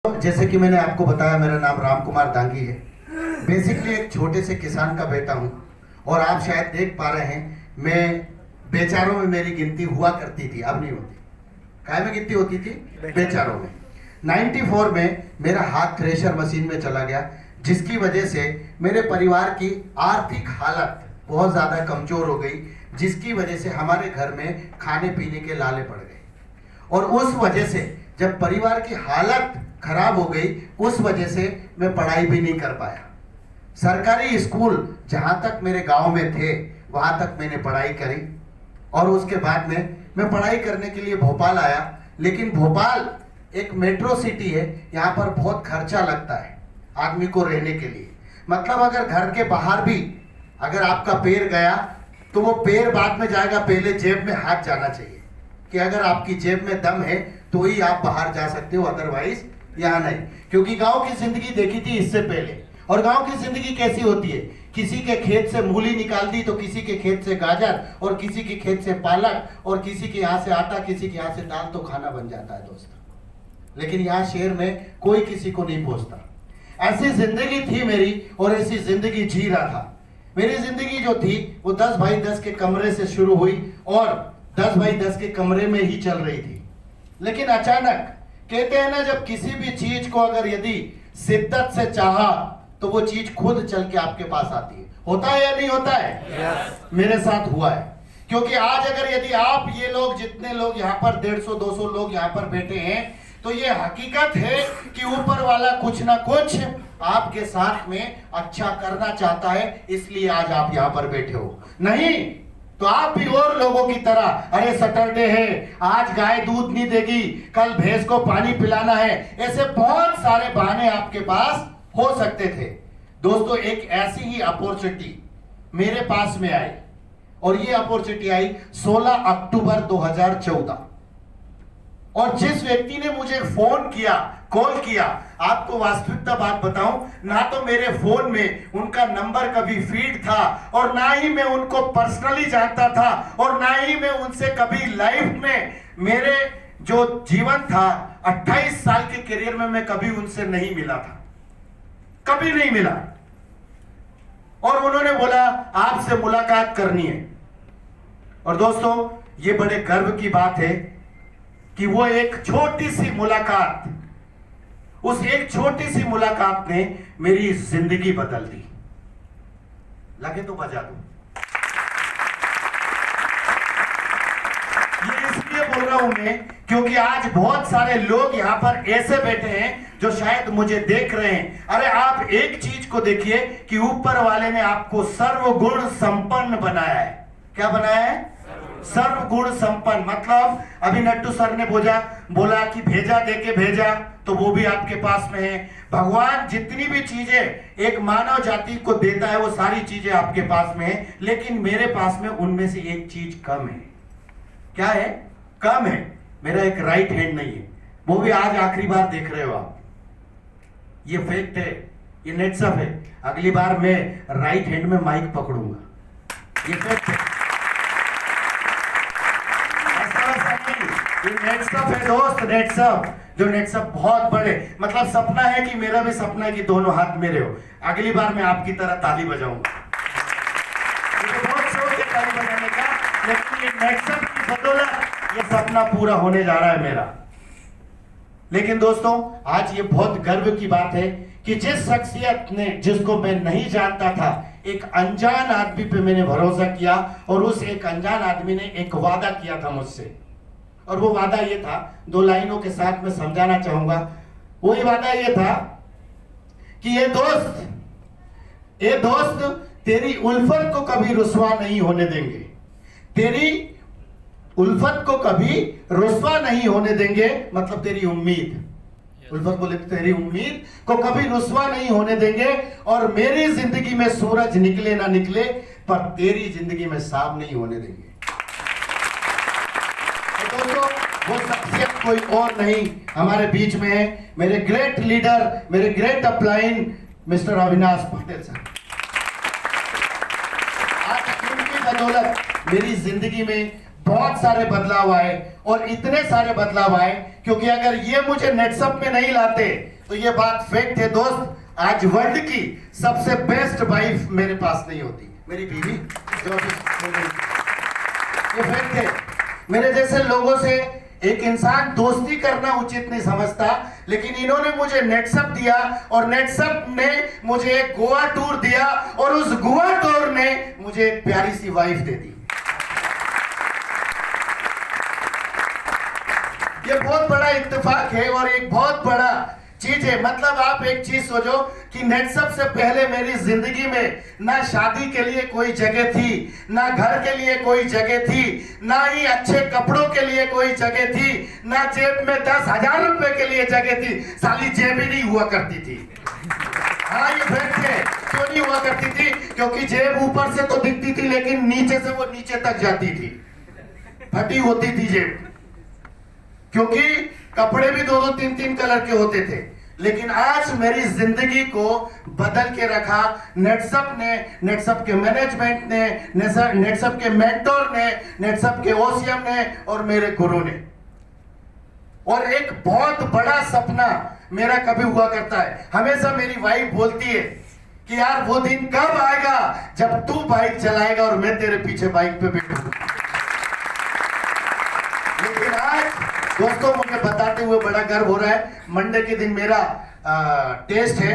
जैसे कि मैंने आपको बताया, मेरा नाम राम कुमार दांगी है। बेसिकली एक छोटे से किसान का बेटा हूँ और आप शायद देख पा रहे हैं, मैं बेचारों में मेरी गिनती हुआ करती थी, अब नहीं होती। काय में गिनती होती थी? बेचारों में। 94 में मेरा हाथ थ्रेशर मशीन में चला गया, जिसकी वजह से मेरे परिवार की आर्थिक हालत बहुत ज़्यादा कमज़ोर हो गई, जिसकी वजह से हमारे घर में खाने पीने के लाले पड़ गए। और उस वजह से जब परिवार की हालत खराब हो गई, उस वजह से मैं पढ़ाई भी नहीं कर पाया। सरकारी स्कूल जहाँ तक मेरे गांव में थे वहाँ तक मैंने पढ़ाई करी और उसके बाद में मैं पढ़ाई करने के लिए भोपाल आया। लेकिन भोपाल एक मेट्रो सिटी है, यहाँ पर बहुत खर्चा लगता है आदमी को रहने के लिए। मतलब अगर घर के बाहर भी अगर आपका पैर गया तो वो पैर बाद में जाएगा, पहले जेब में हाथ जाना चाहिए कि अगर आपकी जेब में दम है तो ही आप बाहर जा सकते हो, अदरवाइज यहाँ नहीं। क्योंकि गांव की जिंदगी देखी थी इससे पहले, और गांव की जिंदगी कैसी होती है, किसी के खेत से मूली निकाल दी तो किसी के खेत से गाजर, और किसी के खेत से पालक, और किसी के यहाँ से आटा, किसी के यहाँ से दाल, तो खाना बन जाता है दोस्तों। लेकिन यहाँ शहर में कोई किसी को नहीं पूछता। ऐसी जिंदगी थी मेरी और ऐसी जिंदगी जी रहा था। मेरी जिंदगी जो थी वो 10 बाई 10 के कमरे से शुरू हुई और 10 बाई 10 के कमरे में ही चल रही थी। लेकिन अचानक कहते हैं ना, जब किसी भी चीज को अगर यदि शिद्दत से चाहा तो वो चीज खुद चल के आपके पास आती है। होता है या नहीं होता है? yes. मेरे साथ हुआ है। क्योंकि आज अगर यदि आप ये लोग, जितने लोग यहाँ पर 150-200 लोग यहाँ पर बैठे हैं, तो ये हकीकत है कि ऊपर वाला कुछ ना कुछ आपके साथ में अच्छा करना चाहता है, इसलिए आज आप यहाँ पर बैठे हो। नहीं तो आप भी और लोगों की तरह, अरे सैटरडे है, आज गाय दूध नहीं देगी, कल भैंस को पानी पिलाना है, ऐसे बहुत सारे बहाने आपके पास हो सकते थे। दोस्तों, एक ऐसी ही अपॉर्चुनिटी मेरे पास में आई, और ये अपॉर्चुनिटी आई 16 अक्टूबर 2014। और जिस व्यक्ति ने मुझे फोन किया, कॉल किया, आपको वास्तविकता बात बताऊं, ना तो मेरे फोन में उनका नंबर कभी फीड था, और ना ही मैं उनको पर्सनली जानता था, और ना ही मैं उनसे कभी लाइफ में, मेरे जो जीवन था 28 साल के करियर में, मैं कभी उनसे नहीं मिला था, कभी नहीं मिला। और उन्होंने बोला आपसे मुलाकात करनी है। और दोस्तों, ये बड़े गर्व की बात है कि वो एक छोटी सी मुलाकात, उस एक छोटी सी मुलाकात ने मेरी जिंदगी बदल दी। लगे तो बजा दो। ये इसलिए बोल रहा हूं मैं क्योंकि आज बहुत सारे लोग यहां पर ऐसे बैठे हैं जो शायद मुझे देख रहे हैं। अरे आप एक चीज को देखिए कि ऊपर वाले ने आपको सर्वगुण संपन्न बनाया है। क्या बनाया है? सर्वगुण संपन्न। मतलब अभी नट्टू सर ने बोला कि भेजा देके भेजा, तो वो भी आपके पास में है। भगवान जितनी भी चीजें एक मानव जाति को देता है, वो सारी चीजें आपके पास में है, लेकिन मेरे पास में उनमें से एक चीज कम है। क्या है? कम है। मेरा एक राइट हैंड नहीं है, वो भी आज आखिरी बार देख रहे हो आप। ये फैक्ट है, ये नेट्सअप है। अगली बार मैं राइट हैंड में माइक पकड़ूंगा, ये फैक्ट है। ये नेट्सअप है दोस्त, नेट्सअप। जो नेट्सअप बहुत बड़े, मतलब सपना है कि मेरा भी सपना है कि दोनों हाथ मेरे हो। अगली बार मैं आपकी तरह ताली बजाऊंगा। मुझे बहुत शौक है ताली बजाने का, लेकिन ये नेट्सअप की बदौलत ये सपना पूरा होने जा रहा है मेरा। लेकिन दोस्तों, आज ये बहुत गर्व की बात है कि जिस शख्सियत ने, जिसको मैं नहीं जानता था, एक अनजान आदमी पे मैंने भरोसा किया, और उस एक अनजान आदमी ने एक वादा किया था मुझसे। और वो वादा ये था, 2 लाइनों के साथ मैं समझाना चाहूंगा। वही वादा ये था कि ये दोस्त तेरी उल्फत को कभी रुसवा नहीं होने देंगे, तेरी उल्फत को कभी रुसवा नहीं होने देंगे। मतलब तेरी उम्मीद, उल्फत बोले तो तेरी उम्मीद को कभी रुसवा नहीं होने देंगे। और मेरी जिंदगी में सूरज निकले ना निकले, पर तेरी जिंदगी में साफ नहीं होने देंगे। दोस्तों, वो शख्सियत कोई और नहीं हमारे बीच में है, मेरे ग्रेट लीडर, मेरे great upline mister Avinash Patel sir. आज उनकी बदौलत मेरी जिंदगी में बहुत सारे बदलाव आए, और इतने सारे बदलाव आए क्योंकि अगर ये मुझे नेटसप में नहीं लाते तो ये बात फेक थे दोस्त। आज वर्ल्ड की सबसे बेस्ट वाइफ मेरे पास नहीं होती, मेरी बीवी जो ये फेक थे। मेरे जैसे लोगों से एक इंसान दोस्ती करना उचित नहीं समझता, लेकिन इन्होंने मुझे नेटसप दिया और नेटसप ने मुझे एक गोवा टूर दिया और उस गोवा टूर ने मुझे एक प्यारी सी वाइफ दे दी। ये बहुत बड़ा इत्तेफाक है और एक बहुत बड़ा चीज है। मतलब आप एक चीज सोचो कि नेटसप से पहले मेरी जिंदगी में ना शादी के लिए कोई जगह थी, ना घर के लिए कोई जगह थी, ना ही अच्छे कपड़ों के लिए कोई जगह थी, ना जेब में 10,000 रुपए के लिए जगह थी। साली जेब ही नहीं हुआ करती थी। हाँ ये फैक्ट है। क्यों नहीं हुआ करती थी? क्योंकि जेब ऊपर से तो दिखती थी लेकिन नीचे से वो नीचे तक जाती थी, फटी होती थी जेब। क्योंकि कपड़े भी 2-2 3-3 कलर के होते थे। लेकिन आज मेरी जिंदगी को बदल के रखा नेटसप ने, नेटसप के मैनेजमेंट ने, नेटसप के मेंटोर ने, नेटसप के ओसीएम ने और मेरे गुरु ने। और एक बहुत बड़ा सपना मेरा कभी हुआ करता है, हमेशा मेरी वाइफ बोलती है कि यार वो दिन कब आएगा जब तू बाइक चलाएगा और मैं तेरे पीछे बाइक पे बैठूंगा। लेकिन आज दोस्तों मुझे बताते हुए बड़ा गर्व हो रहा है। मंडे के दिन मेरा टेस्ट है,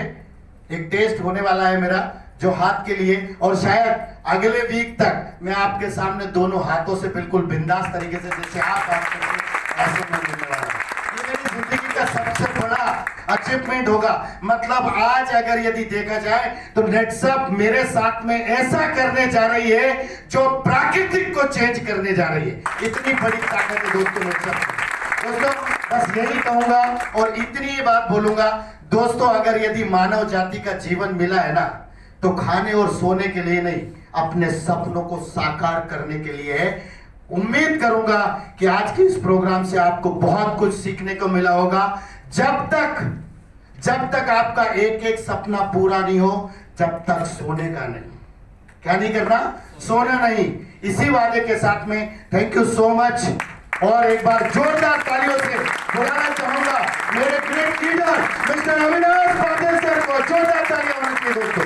एक टेस्ट होने वाला है मेरा जो हाथ के लिए, और शायद अगले वीक तक मैं आपके सामने दोनों हाथों से बिल्कुल बिंदास तरीके से जैसे आप बात करते ऐसे मैं मिलने वाला हूं। ये मेरी जिंदगी का सबसे बड़ा अचीवमेंट होगा। मतलब आज अगर यदि देखा जाए तो नेटसप मेरे साथ में ऐसा करने जा रही है जो प्राकृतिक को चेंज करने जा रही है। इतनी बड़ी ताकत है दोस्तों नेटसप। दोस्तों बस यही कहूंगा और इतनी ही बात बोलूंगा। दोस्तों अगर यदि मानव जाति का जीवन मिला है ना तो खाने और सोने के लिए नहीं, अपने सपनों को साकार करने के लिए है। उम्मीद करूंगा कि आज के इस प्रोग्राम से आपको बहुत कुछ सीखने को मिला होगा। जब तक आपका एक एक सपना पूरा नहीं हो जब तक सोने का नहीं। क्या नहीं करना? सोना नहीं। इसी वादे के साथ में थैंक यू सो मच। और एक बार जोरदार तालियों से बुलाना चाहूंगा मेरे great leader mister Avinash Patil sir को। जोरदार तालियां होनी चाहिए दोस्तों।